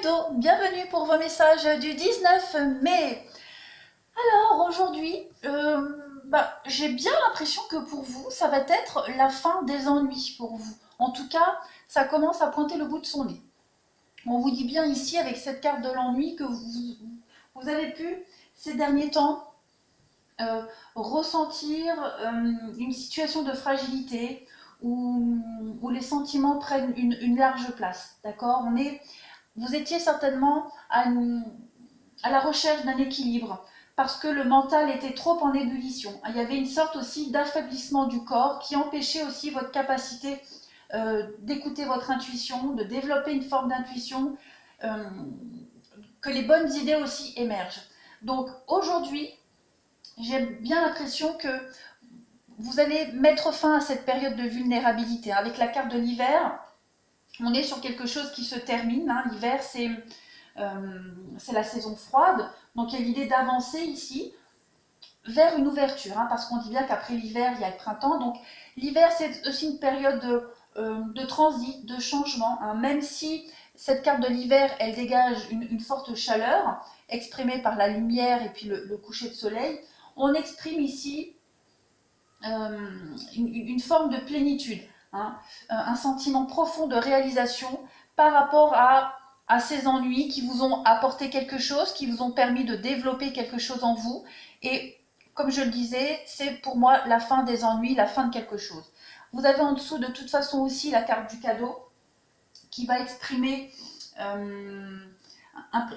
d'eau, bienvenue pour vos messages du 19 mai. Alors aujourd'hui, j'ai bien l'impression que pour vous, ça va être la fin des ennuis pour vous. En tout cas, ça commence à pointer le bout de son nez. On vous dit bien ici avec cette carte de l'ennui que vous avez pu ces derniers temps ressentir une situation de fragilité où les sentiments prennent une large place. D'accord? Vous étiez certainement à la recherche d'un équilibre parce que le mental était trop en ébullition. Il y avait une sorte aussi d'affaiblissement du corps qui empêchait aussi votre capacité d'écouter votre intuition, de développer une forme d'intuition, que les bonnes idées aussi émergent. Donc aujourd'hui, j'ai bien l'impression que vous allez mettre fin à cette période de vulnérabilité. Avec la carte de l'hiver, on est sur quelque chose qui se termine. L'hiver, c'est la saison froide. Donc il y a l'idée d'avancer ici vers une ouverture. Parce qu'on dit bien qu'après l'hiver, il y a le printemps. Donc l'hiver, c'est aussi une période de transit, de changement. Même si cette carte de l'hiver, elle dégage une forte chaleur, exprimée par la lumière et puis le coucher de soleil, on exprime ici une forme de plénitude, un sentiment profond de réalisation par rapport à ces ennuis qui vous ont apporté quelque chose, qui vous ont permis de développer quelque chose en vous. Et comme je le disais, c'est pour moi la fin des ennuis, la fin de quelque chose. Vous avez en dessous de toute façon aussi la carte du cadeau qui va exprimer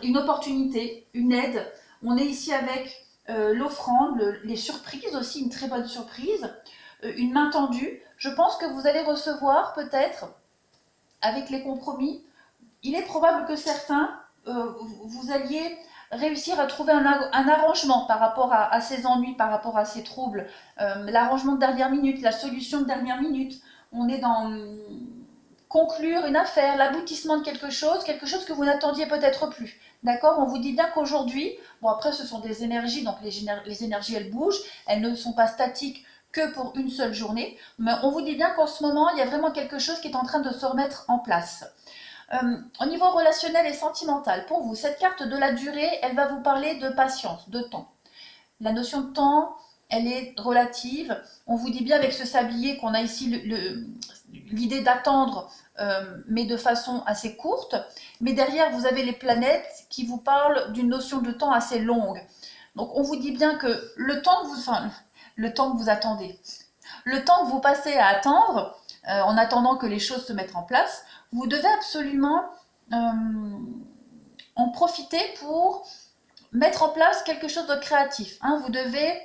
une opportunité, une aide. On est ici avec l'offrande, les surprises aussi, une très bonne surprise, une main tendue. Je pense que vous allez recevoir peut-être, avec les compromis, il est probable que certains, vous alliez réussir à trouver un arrangement par rapport à ces ennuis, par rapport à ces troubles, l'arrangement de dernière minute, la solution de dernière minute. On est dans conclure une affaire, l'aboutissement de quelque chose que vous n'attendiez peut-être plus. D'accord? On vous dit bien qu'aujourd'hui, bon après ce sont des énergies, donc les énergies elles bougent, elles ne sont pas statiques que pour une seule journée, mais on vous dit bien qu'en ce moment, il y a vraiment quelque chose qui est en train de se remettre en place. Au niveau relationnel et sentimental, pour vous, cette carte de la durée, elle va vous parler de patience, de temps. La notion de temps, elle est relative. On vous dit bien avec ce sablier qu'on a ici l'idée d'attendre, mais de façon assez courte. Mais derrière, vous avez les planètes qui vous parlent d'une notion de temps assez longue. Donc on vous dit bien que le temps que vous attendez, le temps que vous passez à attendre, en attendant que les choses se mettent en place, vous devez absolument en profiter pour mettre en place quelque chose de créatif. Vous devez,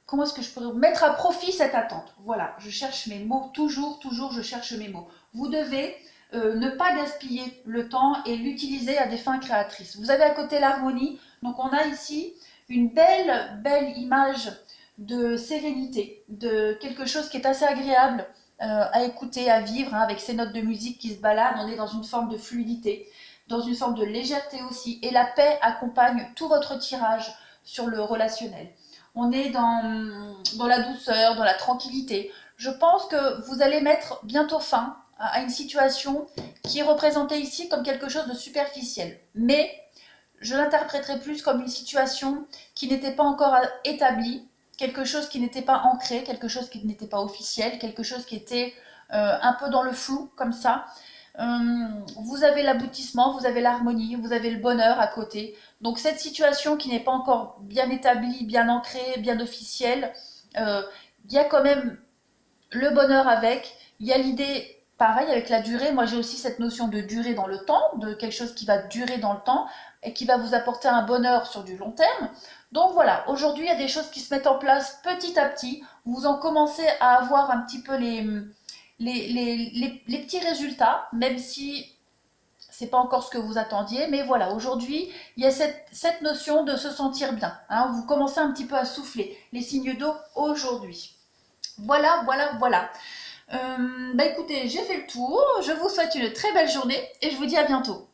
comment est-ce que je pourrais mettre à profit cette attente? Voilà, je cherche mes mots, toujours je cherche mes mots. Vous devez ne pas gaspiller le temps et l'utiliser à des fins créatrices. Vous avez à côté l'harmonie, donc on a ici une belle image de sérénité, de quelque chose qui est assez agréable à écouter, à vivre, avec ces notes de musique qui se baladent. On est dans une forme de fluidité, dans une forme de légèreté aussi, et la paix accompagne tout votre tirage sur le relationnel. On est dans la douceur, dans la tranquillité. Je pense que vous allez mettre bientôt fin à une situation qui est représentée ici comme quelque chose de superficiel. Mais je l'interpréterai plus comme une situation qui n'était pas encore établie, quelque chose qui n'était pas ancré, quelque chose qui n'était pas officiel, quelque chose qui était un peu dans le flou, comme ça. Vous avez l'aboutissement, vous avez l'harmonie, vous avez le bonheur à côté. Donc cette situation qui n'est pas encore bien établie, bien ancrée, bien officielle, il y a quand même le bonheur avec. Il y a l'idée, pareil avec la durée, moi j'ai aussi cette notion de durée dans le temps, de quelque chose qui va durer dans le temps et qui va vous apporter un bonheur sur du long terme. Donc voilà, aujourd'hui il y a des choses qui se mettent en place petit à petit. Vous en commencez à avoir un petit peu les petits résultats, même si c'est pas encore ce que vous attendiez, mais voilà, aujourd'hui, il y a cette notion de se sentir bien. Vous commencez un petit peu à souffler les signes d'eau aujourd'hui. Voilà. Écoutez, j'ai fait le tour. Je vous souhaite une très belle journée et je vous dis à bientôt.